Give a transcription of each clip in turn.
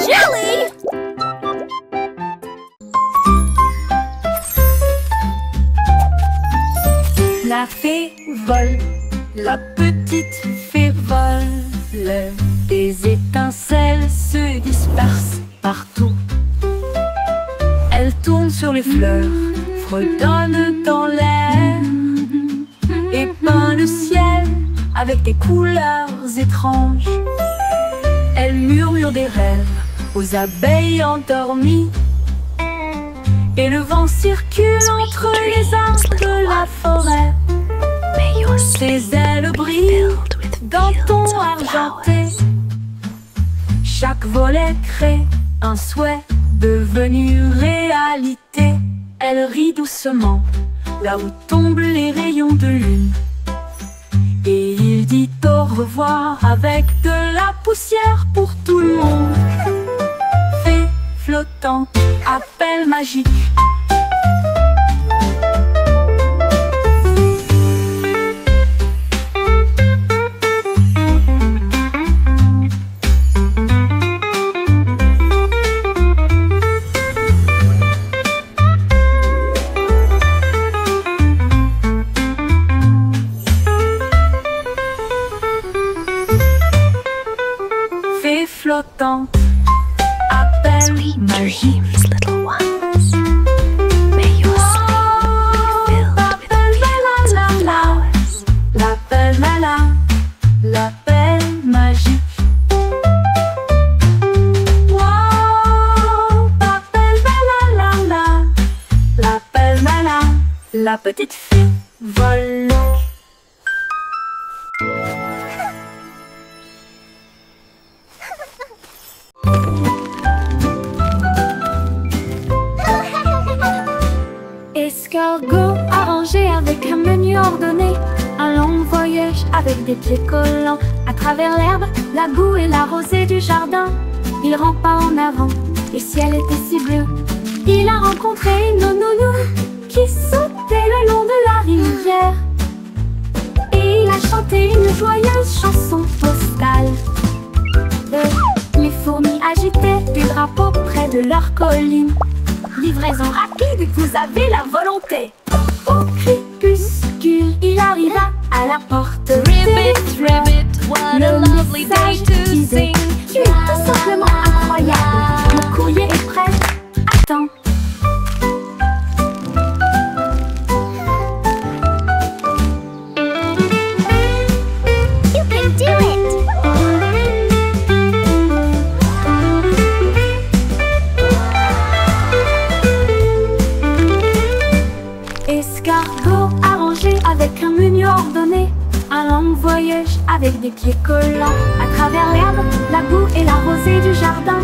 Jelly! La fée vole, la petite fée vole. Des étincelles se dispersent partout. Elle tourne sur les fleurs, fredonne dans l'air et peint le ciel avec des couleurs étranges. Elle murmure des rêves aux abeilles endormies. Et le vent circule entre les arbres de la forêt. Ses ailes brillent d'un ton argenté. Chaque volet crée un souhait devenu réalité. Elle rit doucement là où tombent les rayons de lune. Et il dit au revoir avec de la poussière pour tout le monde. Fée flottante, appel magique. Fée flottante, appel magique. Little ones. May your sleep be filled with fields of flowers. L'appel malin, l'appel magique. Wow, l'appel malin, l'appel malin. La petite fée vole. Escargot arrangé avec un menu ordonné. Un long voyage avec des pieds collants. À travers l'herbe, la boue et la rosée du jardin. Il rampe pas en avant, le ciel était si bleu. Il a rencontré une nounou qui sautait le long de la rivière. Et il a chanté une joyeuse chanson postale. Les fourmis agitaient du drapeau près de leur colline. Livraison rapide, vous avez la volonté. Au crépuscule, il arriva à la porte. Ribbit, ribbit, what a lovely day to sing. Tu es tout simplement incroyable. Le courrier est prêt. Attends. You can do it! Escargot arrangé avec un menu ordonné. Un long voyage avec des pieds collants. À travers l'herbe, la boue et la rosée du jardin.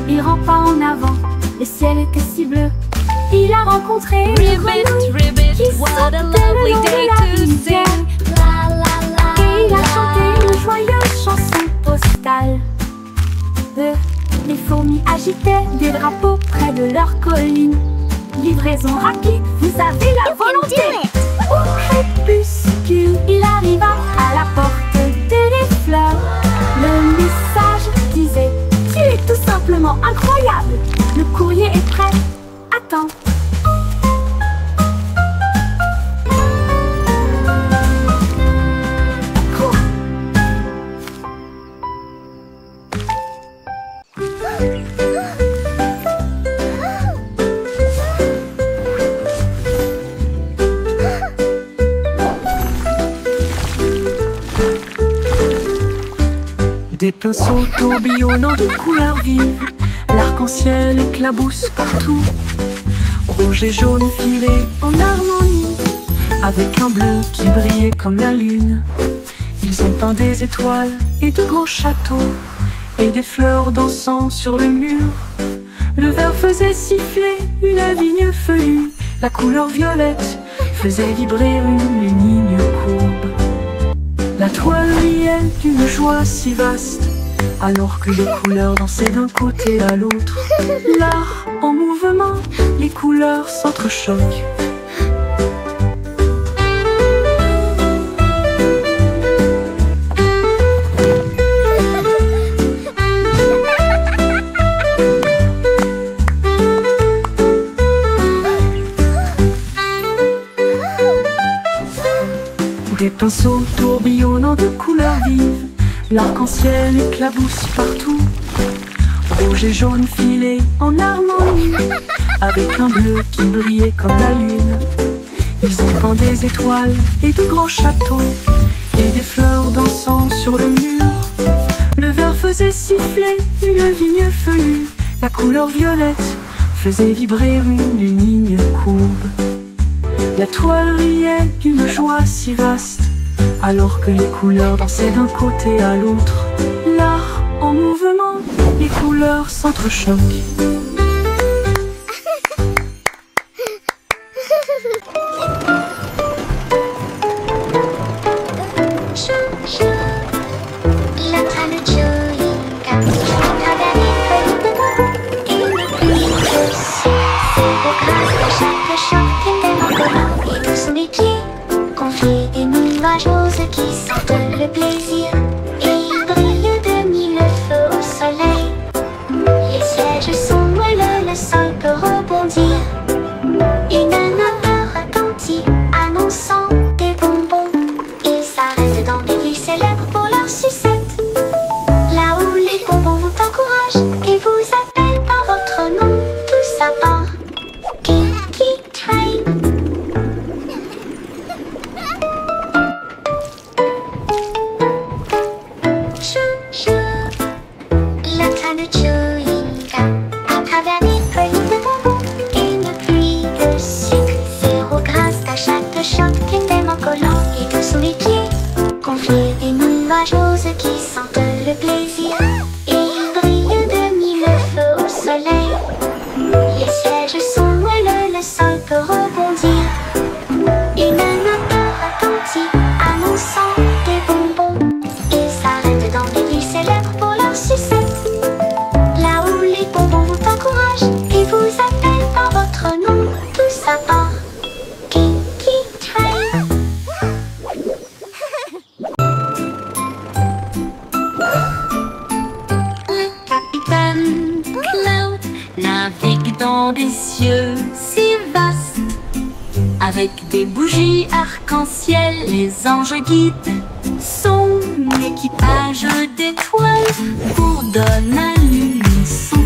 Il rampa en avant, le ciel était si bleu. Il a rencontré une Ribbit, grenouille ribbit, qui what sautait a le lovely long de day la to rivière. sing. La la la. Et il a chanté une joyeuse chanson postale. Les fourmis agitaient des drapeaux près de leur colline. Livraison rapide, vous avez la volonté. Au crépuscule, il arriva à la porte des fleurs. Le message disait: tu es tout simplement incroyable. Le courrier est prêt. Attends. Cours. Des pinceaux tourbillonnant de couleurs vives. L'arc-en-ciel éclabousse partout. Rouge et jaune filés en harmonie, avec un bleu qui brillait comme la lune. Ils ont peint des étoiles et de grands châteaux, et des fleurs dansant sur le mur. Le verre faisait siffler une vigne feuillue. La couleur violette faisait vibrer une ligne courbe. La toile riait d'une joie si vaste, alors que les couleurs dansaient d'un côté à l'autre. L'art en mouvement, les couleurs s'entrechoquent. pinceau tourbillonnant de couleurs vives. L'arc-en-ciel éclabousse partout, rouge et jaune filés en harmonie, avec un bleu qui brillait comme la lune. Ils ont des étoiles et de grands châteaux, et des fleurs dansant sur le mur. Le vert faisait siffler une vigne feuillue, la couleur violette faisait vibrer une ligne courbe. La toile riait d'une joie si vaste, alors que les couleurs dansaient d'un côté à l'autre. L'art en mouvement, les couleurs s'entrechoquent. Qui sentent le plaisir et ils brillent de mille feux au soleil. Les sièges sont moelleux, le sol peut rebondir. Une odeur retentit annonçant des bonbons. Ils s'arrêtent dans des villes célèbres pour leur sucette, là où les bonbons vous encouragent et vous appellent par votre nom. Tout ça part Kinky Train. Qui sentent le plaisir et ils brillent de mille feux au soleil. Les sièges sont moelleux, le sol peut rebondir. Une odeur retentit annonçant des bonbons. Ils s'arrêtent dans des villes célèbres pour leur sucette, là où les bonbons vous encouragent et vous appellent par votre nom. Tout ça part Kinky Train. Navigue dans des cieux si vastes, avec des bougies arc-en-ciel, les anges guident son équipage d'étoiles bourdonne à l'unisson.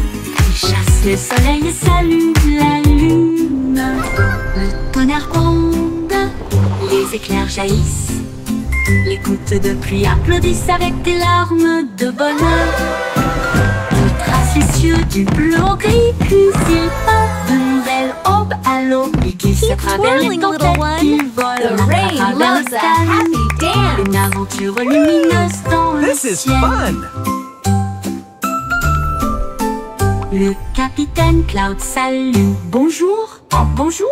Il chasse le soleil et salue la lune. Le tonnerre gronde, les éclairs jaillissent, les gouttes de pluie applaudissent avec des larmes de bonheur. Les cieux du bleu au gris, puis il part de nouvelles aubes à l'aube. Il glisse à travers les tempêtes, il vole à travers le calme. Une aventure lumineuse dans le ciel. Le capitaine Cloud salue. Bonjour, oh, bonjour.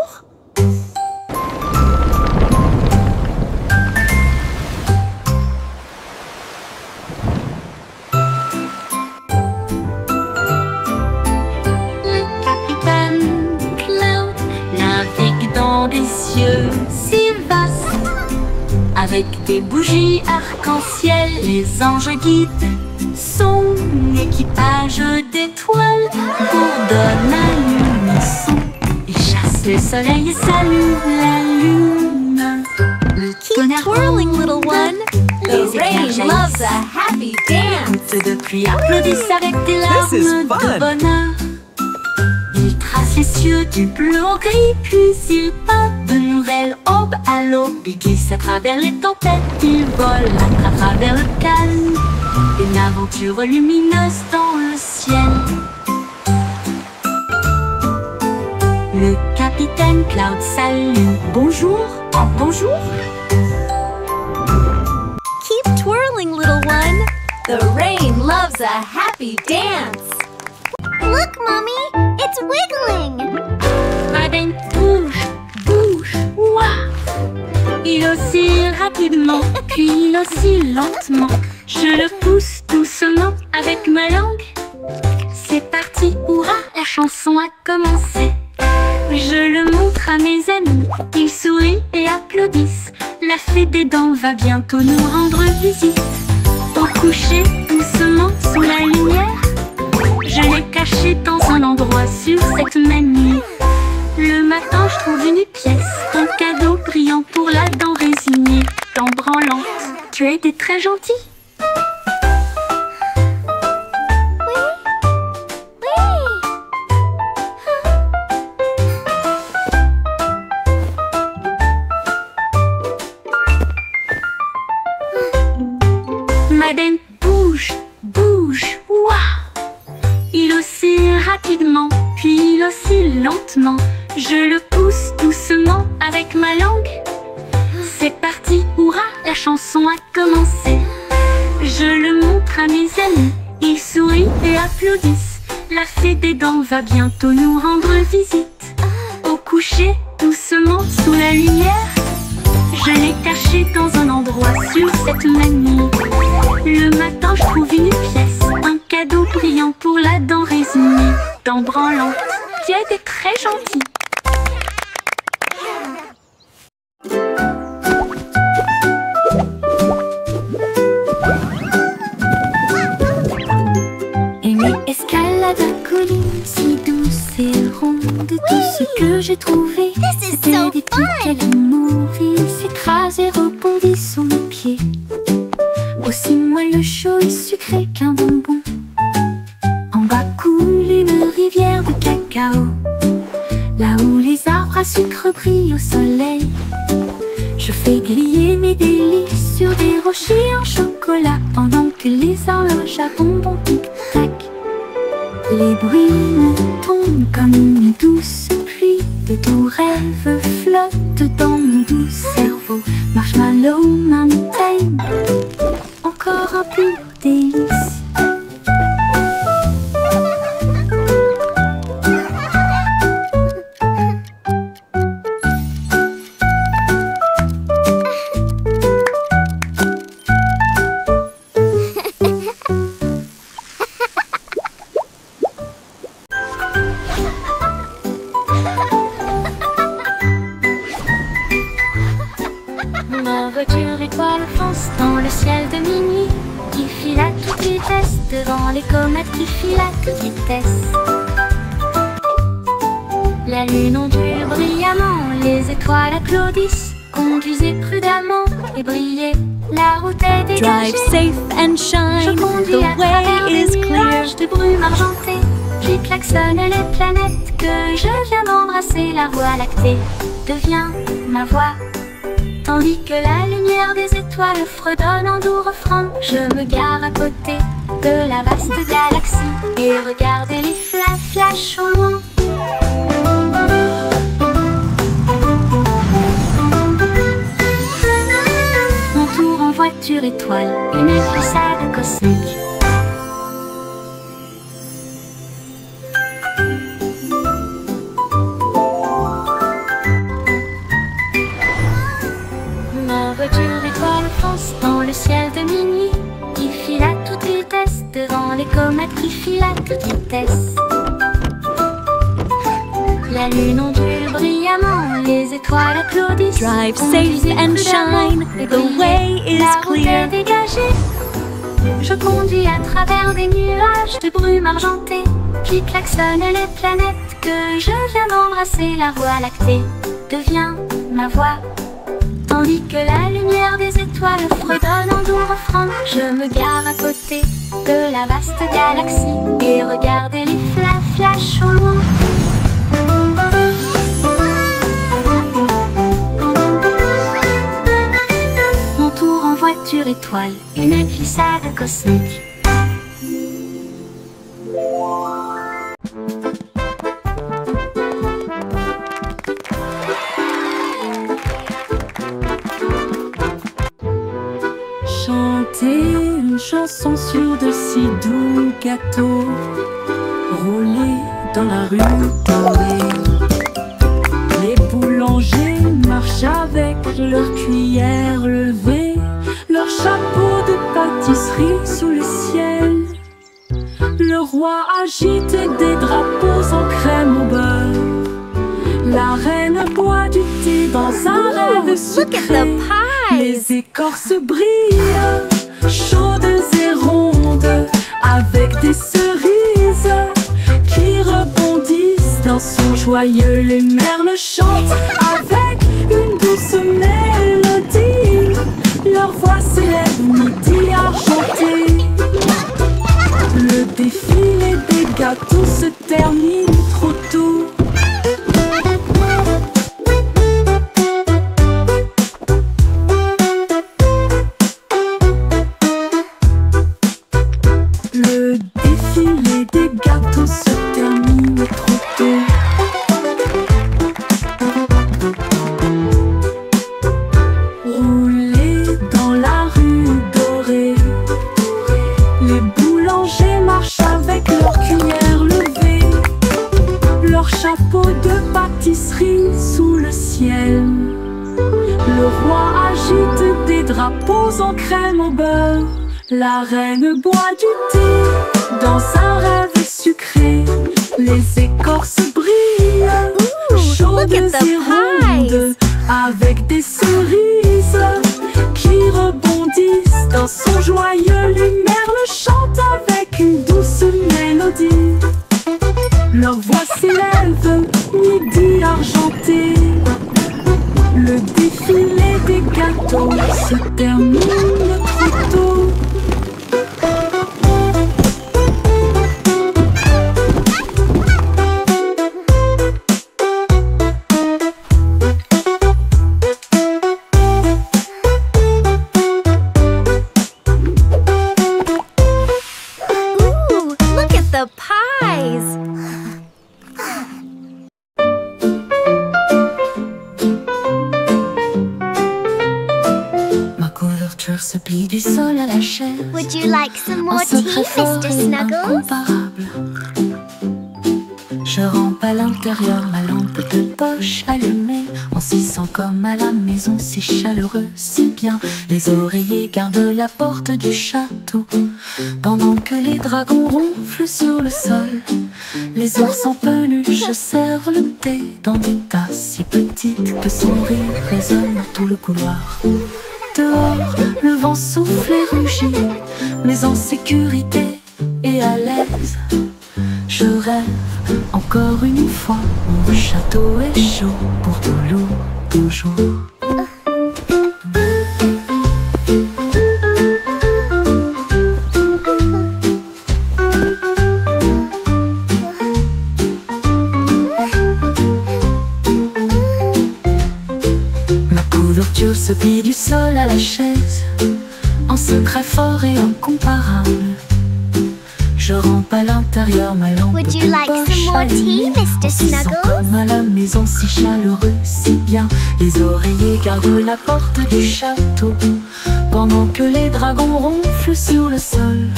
Des cieux si vastes, avec des bougies arc-en-ciel, les anges guident son équipage d'étoiles bourdonne à l'unisson. Il chasse le soleil et salue la lune. Le tonnerre Twirling, little one. les éclairs Loves a happy dance. gouttes de pluie applaudissent avec des larmes de bonheur. Il trace les cieux du bleu au gris, puis il part de nouvelles aubes à l'aube. Il glisse à travers les tempêtes, il vole à travers le calme. Une aventure lumineuse dans le ciel. Le capitaine Cloud salue. Bonjour, oh, bonjour. Keep twirling, little one. The rain loves a happy dance. Look, Mommy, it's wiggling. Ma benne bouge, bouge, ouah. Il oscille rapidement, puis il oscille lentement. Je le pousse doucement avec ma langue. C'est parti, hurrah, la chanson a commencé. Je le montre à mes amis, ils sourient et applaudissent. La fée des dents va bientôt nous rendre visite. Au coucher, doucement sous la lumière, je l'ai caché dans un endroit sur cette même nuit. Le matin, je trouve une pièce, un cadeau brillant pour la dent résignée. En branlant bien gentil. Madeleine bouge, bouge, waouh! Il oscille rapidement, puis il oscille lentement. Je le pousse doucement avec ma langue. C'est parti, hurrah, la chanson a commencé. Je le montre à mes amis, ils sourient et applaudissent. La fée des dents va bientôt nous rendre visite. Au coucher, doucement sous la lumière, je l'ai caché dans un endroit sur cette manille. Le matin, je trouve une pièce, un cadeau brillant pour la dent résignée. Dent branlante, tiède et très gentille. Amy escalade la colline si douce et ronde. Tout ce que j'ai trouvé, c'était des petits animaux. Ils s'écrasent et rebondissent sous mes pieds. Aussi moelleux, chaud et sucré qu'un bonbon. En bas coule une rivière de cacao, là où les arbres à sucre brillent au soleil. Je fais griller mes délices sur des rochers en chocolat, pendant que les horloges à bonbons tic-tac. Les bruits me tombent comme une douce pluie. De doux rêves flottent dans mon doux cerveau. Marshmallow Mountain, encore un peu de délice. Ma voiture étoile fonce dans le ciel de minuit, qui file à toute vitesse devant les comètes qui filent à toute vitesse. La lune ondule brillamment, les étoiles applaudissent. Conduisez prudemment et brillez, la route est dégagée. Drive safe and shine, Je conduis à the travers way des is clear. nuages de brume argentée. J'y klaxonne les planètes que je viens d'embrasser. La voie lactée devient ma voix, tandis que la lumière des étoiles fredonne en doux refrain. Je me gare à côté de la vaste galaxie et regardez les flashs au loin. Mon tour en voiture étoile, une glissade cosmique. Ma voiture étoile fonce dans le ciel de minuit, qui file à toute vitesse devant les comètes qui filent à toute vitesse. La lune ondule brillamment, les étoiles applaudissent. Drive Conduisez safe and prudemment shine, et the brillez, way is la route clear. est dégagée. Je conduis à travers des nuages de brume argentée, qui klaxonnent les planètes que je viens d'embrasser. La voie lactée devient ma voix, tandis que la lumière des étoiles fredonne en doux refrain. Je me gare à côté de la vaste galaxie et regardez les flashs au loin. Mon tour en voiture étoile, une glissade cosmique. Chanter une chanson sur de si doux gâteaux, rouler dans la rue dorée. Les boulangers marchent avec leurs cuillères levées, leur chapeau de pâtisserie sous le ciel. Le roi agite des drapeaux en crème au beurre. La reine boit du thé dans un rêve sucré. Les écorces brillent, chaudes et rondes, avec des cerises qui rebondissent dans son joyeux. Les merles chantent avec une douce mélodie, leur voix s'élève au midi. se termine trop tôt. Le défilé des gâteaux se termine trop tôt. Rouler dans la rue dorée, les boulangers marchent avec leurs cuillères levées, leur chapeau de pâtisserie sous le ciel. Le roi agite des drapeaux en crème au beurre. La reine boit du thé dans un rêve sucré. Les écorces brillent, chaudes et rondes, avec des cerises qui rebondissent dans son joyeux lumière. Le chante avec une douce mélodie. Leur voix s'élève, midi argenté. Le défilé des gâteaux se termine trop tôt. The pies! Ma couverture se plie du sol à la chaise. Would you like some more Un tea, secret fort Mr. et Snuggles? incomparable. Je rampe à l'intérieur, ma lampe de poche allumée. On s'y sent comme à la maison, c'est chaleureux, c'est bien. Les oreillers gardent la porte du château, pendant que les dragons ronflent sur le sol. Les ours en peluche servent le thé dans des tasses si petites que son rire résonne dans tout le couloir. Dehors, le vent souffle et rugit, mais en sécurité et à l'aise. Je rêve encore une fois, mon château est chaud pour toujours, toujours. Ma couverture se plie du sol à la chaise, en secret fort et incomparable. Je rampe à l'intérieur, ma lampe Would you de like some poche more tea, allumée. Mr. On s'y sent Snuggles? comme à la maison, si chaleureux, si bien. Les oreillers gardent la porte du château, pendant que les dragons ronflent sur le sol.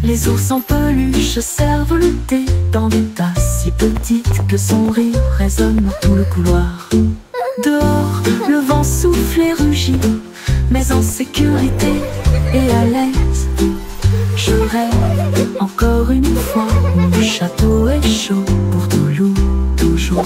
Les ours en peluche servent le thé dans des tasses si petites que son rire résonne dans tout le couloir. Dehors, le vent souffle et rugit, mais en sécurité et à l'aise. Je rêve encore une fois, mon château est chaud pour toujours, toujours.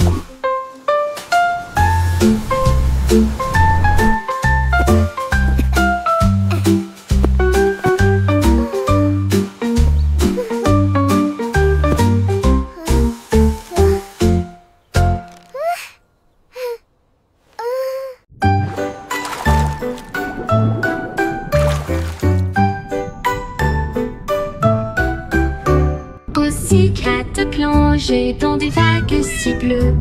Plongé dans des vagues si bleues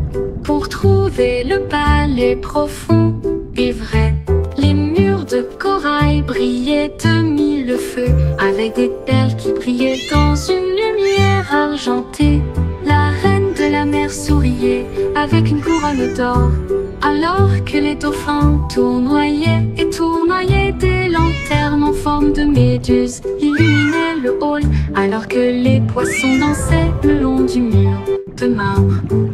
pour trouver le palais profond et vrai. Les murs de corail brillaient de mille feux, avec des perles qui brillaient dans une lumière argentée. La reine de la mer souriait avec une couronne d'or, alors que les dauphins tournoyaient et tournoyaient. Des lanternes en forme de méduse illuminaient le hall, alors que les poissons dansaient le long du mur de marbre.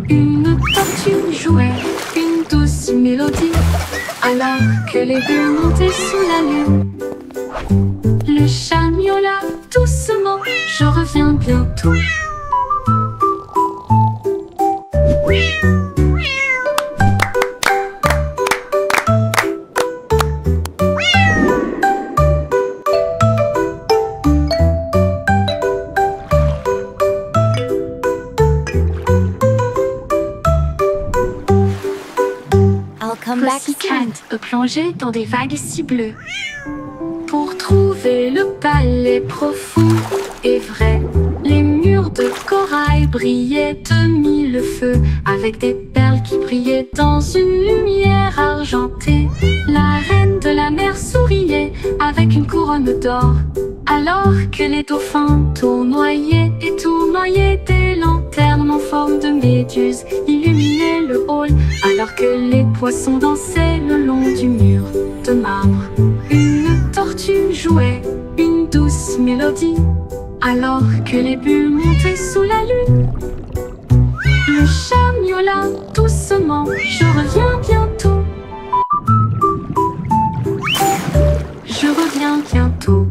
Une tortue jouait une douce mélodie, alors que les bulles montaient sous la lune. Le chat miaula doucement, je reviens bientôt. Pussycat plongé dans des vagues si bleues pour trouver le palais profond et vrai. Les murs de corail brillent brillait de mille feux, avec des perles qui brillaient dans une lumière argentée. La reine de la mer souriait avec une couronne d'or, alors que les dauphins tournoyaient et tournoyaient. Des lanternes en forme de méduse illuminaient le hall, alors que les poissons dansaient le long du mur de marbre. Une tortue jouait une douce mélodie, alors que les bulles montaient sous la lune. Le chat miaula doucement, je reviens bientôt. Je reviens bientôt.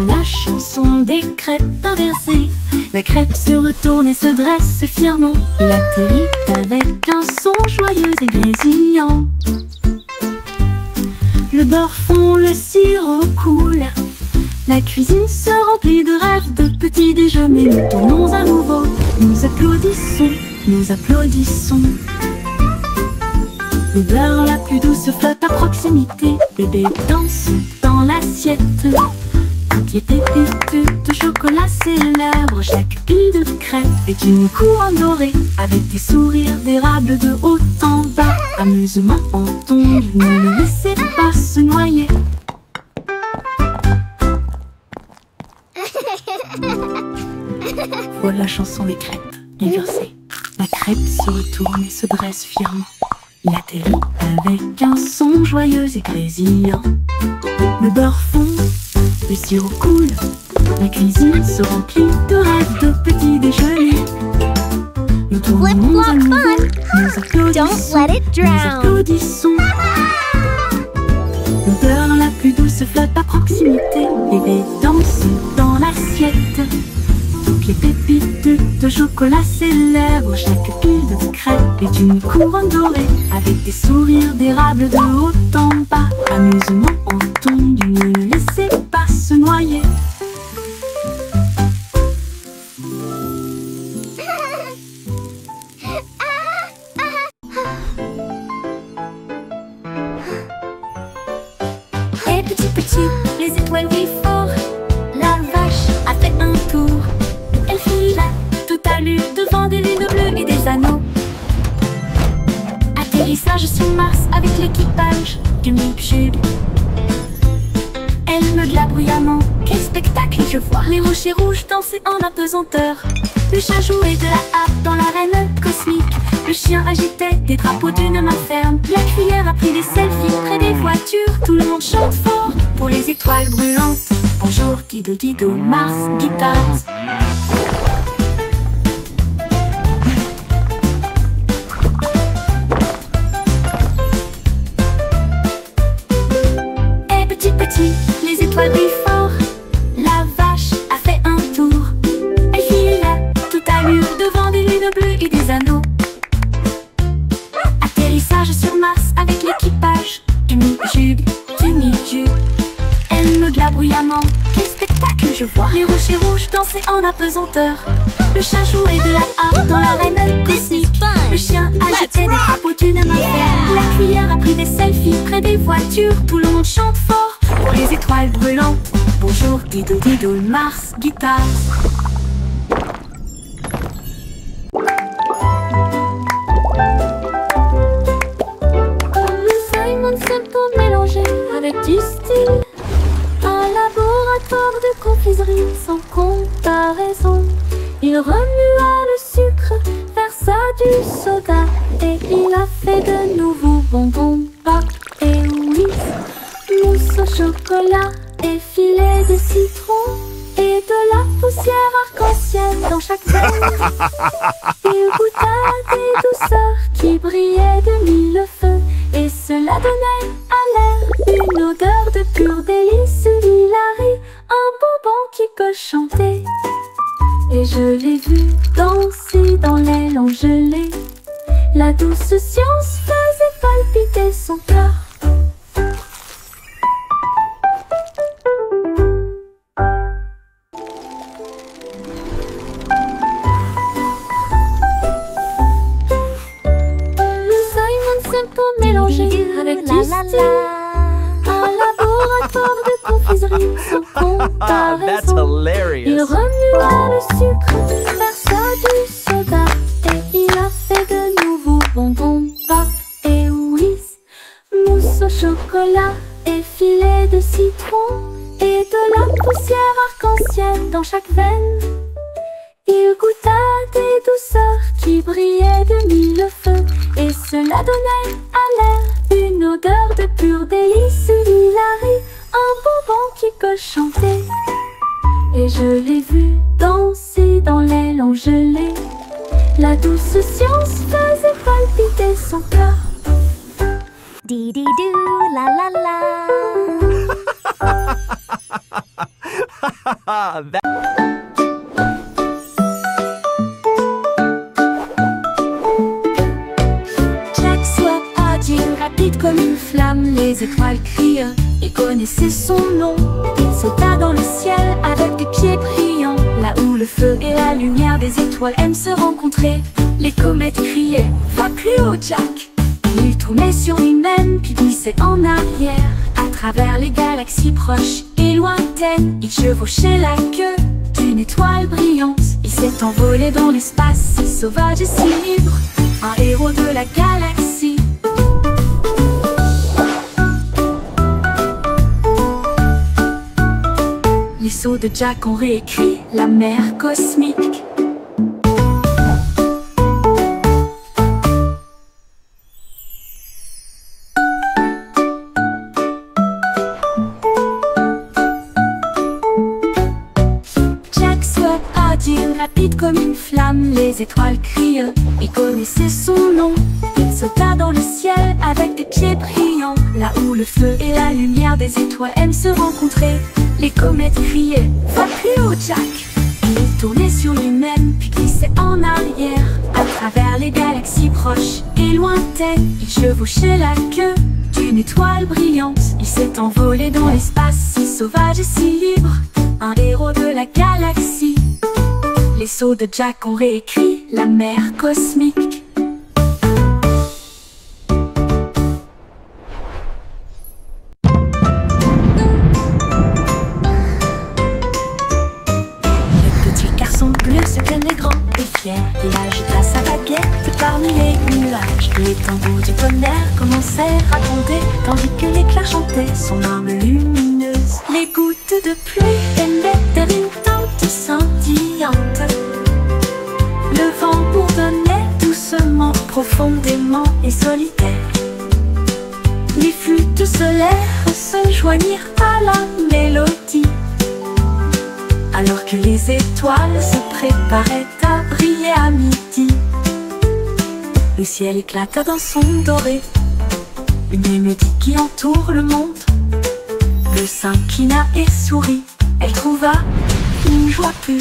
La chanson des crêpes inversées. La crêpe se retourne et se dresse fièrement. Il atterrit avec un son joyeux et grésillant. Le beurre fond, le sirop coule. La cuisine se remplit de rêves, de petits déjeuners. Nous tournons à nouveau, nous applaudissons, nous applaudissons. Le beurre la plus douce flotte à proximité. Bébé danse dans l'assiette. Toutes les pépites de chocolat célèbrent. Chaque pile de crêpe est une couronne dorée, avec des sourires d'érable de haut en bas. Amusement en tombe, ne le laissez pas se noyer. Voilà la chanson des crêpes inversées. La crêpe se retourne et se dresse fièrement. Il atterrit avec un son joyeux et grésillant. Le beurre fond, le sirop coule. La cuisine se remplit de rêves, de petits déjeuners. Nous tournons à nouveau, nous Don't let it nous drown. applaudissons. L'odeur la plus douce flotte à proximité. Bébé danse dans l'assiette. Toutes les pépites de chocolat célèbrent. Chaque pile de crêpes est une couronne dorée, avec des sourires d'érable de haut en bas. Amusement en tombe, ne le laissez pas se noyer. Et petit, les étoiles brillent fort. La vache a fait un tour. Elle fila tout à l'heure devant des lunes bleues et des anneaux. Atterrissage sur Mars avec l'équipage du Mipchub. Elle meugla bruyamment. Quel spectacle je vois! Les rochers rouges dansaient en apesanteur. Le chat jouait de la harpe dans l'arène cosmique. Le chien agitait des drapeaux d'une main ferme. La cuillère a pris des selfies près des voitures. Tout le monde chante fort pour les étoiles brûlantes. Bonjour Dido Dido, Mars, guitare. Et petit, les étoiles brillent fort. La vache a fait un tour. Elle fila tout à l'heure devant des lunes bleues et des anneaux. Atterrissage sur Mars avec l'équipage du Mipchub, du Mipchub. Elle meugla bruyamment. Quel spectacle je vois! Les rochers rouges dansaient en apesanteur. Le chat jouait de la harpe dans l'arène cosmique. Le chien agitait des drapeaux d'une main ferme. La cuillère a pris des selfies près des voitures. Tout le monde chante fort pour les étoiles brûlantes. Bonjour Dido Dido, Mars, guitare. Le Simon Simpson mélangé avec du style. Un laboratoire de confiserie sans comparaison. Il remua le sucre, versa du soda et il a fait de nouveaux bonbons, pâtes et whiz, mousse au chocolat et filet de citron et de la poussière arc-en-ciel dans chaque verre. Il goûta des douceurs qui brillaient de mille feux et cela donnait à l'air une odeur de pur délice. Il arrive un bonbon qui peut chanter. Et je l'ai vu danser dans l'aile en gelée. La douce science faisait palpiter son cœur. sans comparaison. That's hilarious. Il remua le sucre, versa du soda et il a fait de nouveaux bonbons, pop et whiz, mousse au chocolat et filet de citron et de la poussière arc-en-ciel dans chaque veine. Il goûta des douceurs qui brillaient de mille feux et cela donnait à l'air une odeur de pur délice. Il arrive un bonbon qui peut chanter et je l'ai vu danser dans les langues gelées. La douce science faisait palpiter son cœur. Dee-dee-doo, la la la. Jack soit agile, rapide comme une flamme, les étoiles crient, il connaissait son nom. Il sauta dans le ciel avec des pieds brillants, là où le feu et la lumière des étoiles aiment se rencontrer. Les comètes criaient, va plus haut Jack. Il tournait sur lui-même puis glissait en arrière à travers les galaxies proches et lointaines. Il chevauchait la queue d'une étoile brillante. Il s'est envolé dans l'espace, si sauvage et si libre, un héros de la galaxie. Les sauts de Jack ont réécrit la mer cosmique. Jack soit agile, rapide comme une flamme, les étoiles crient, il connaissait son nom. Il sauta dans le ciel avec des pieds brillants, là où le feu et la lumière des étoiles aiment se rencontrer. Les comètes criaient, va plus haut Jack. Il tournait sur lui-même puis glissait en arrière à travers les galaxies proches et lointaines. Il chevauchait la queue d'une étoile brillante. Il s'est envolé dans l'espace, si sauvage et si libre, un héros de la galaxie. Les sauts de Jack ont réécrit la mer cosmique. Il agita sa baguette parmi les nuages. Les tambours du tonnerre commencèrent à gronder, tandis que l'éclair chantait son arme lumineuse. Les gouttes de pluie émettaient une teinte scintillante. Le vent bourdonnait doucement, profondément et solitaire. Les flûtes solaires se joignirent à la mélodie, alors que les étoiles se préparaient à briller à midi. Le ciel éclata d'un son doré, une mélodie qui entoure le monde. Le s'inclina et sourit, elle trouva une joie pure.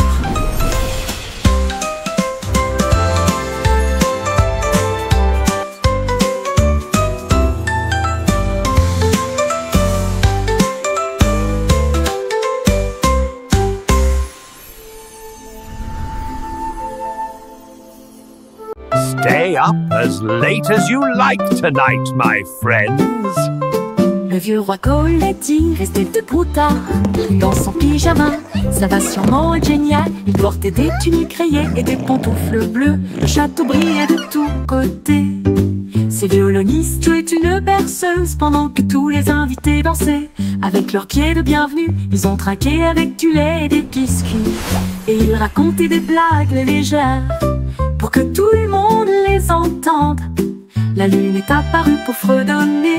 Stay up as late as you like tonight, my friends. Le vieux roi Coletti restait debout tard dans son pyjama. Ça va sûrement être génial. Il portait des tuniques rayées et des pantoufles bleues. Le château brillait de tous côtés. Ces violonistes jouaient une berceuse pendant que tous les invités dansaient. Avec leurs pieds de bienvenue, ils ont trinqué avec du lait et des biscuits. Et ils racontaient des blagues légères pour que tout le monde les entende. La lune est apparue pour fredonner.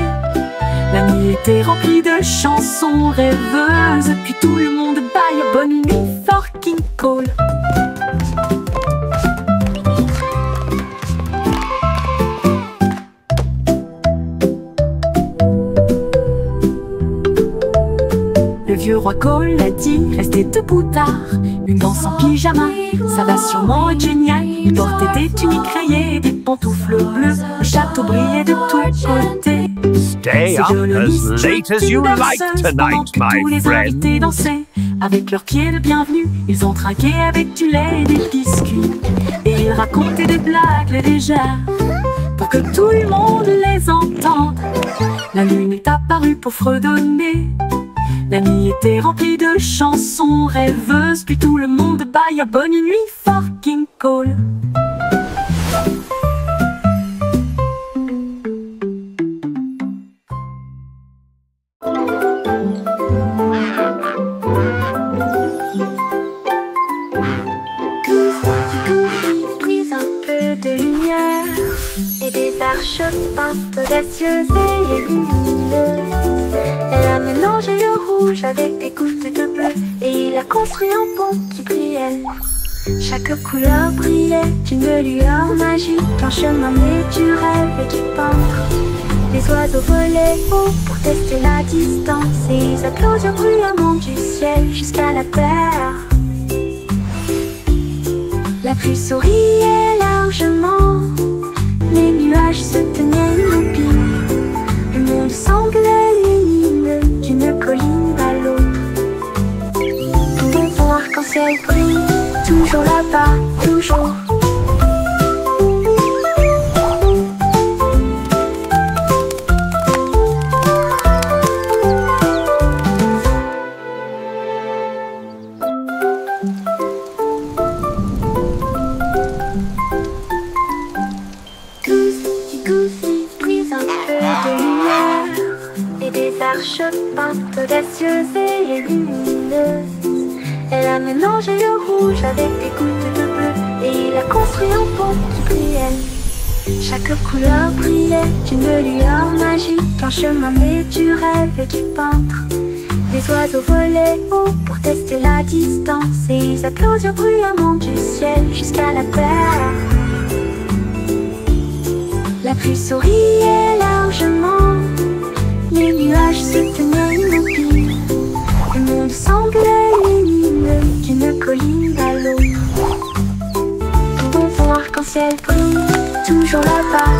La nuit était remplie de chansons rêveuses. Puis tout le monde baille bonne nuit, fucking cool. Le vieux roi Coletti restait debout tard, une danse en pyjama. Ça va sûrement être génial. Il portait des tuniques rayées et des pantoufles bleues. Le château brillait de tous côtés. Stay up as late as you like tonight, my friends. Dansaient avec leurs pieds de bienvenue. Ils ont trinqué avec du lait et des biscuits. Et ils racontaient des blagues légères pour que tout le monde les entende. La lune est apparue pour fredonner. La nuit était remplie de chansons rêveuses, puis tout le monde bâilla bonne nuit fucking cool. Brise un peu de lumière et des arches peintes audacieuses et lumineuses. Elle a mélangé le rouge avec des gouttes de bleu et il a construit un pont qui brillait. Chaque couleur brillait d'une lueur magique, un chemin né du rêve et du peintre. Les oiseaux volaient haut pour tester la distance et ils applaudirent bruyamment du ciel jusqu'à la terre. La pluie souriait largement, les nuages se tenaient immobiles. Le monde semblait lumineux d'une colline à l'autre. Mon fond arc-en-ciel brille, toujours là-bas, toujours. Brise un peu de lumière et des arches peintes audacieuses et lumineuses. Elle a mélangé le rouge avec des gouttes de bleu et il a construit un pont qui brillait. Chaque couleur brillait d'une lueur magique, un chemin né du rêve et du peintre. Les oiseaux volaient haut pour tester la distance et ils applaudirent bruyamment du ciel jusqu'à la terre. La pluie souriait largement, les nuages se tenaient immobiles. Le monde semblait lumineux d'une colline à l'autre. Mon fond arc-en-ciel brille, toujours là-bas,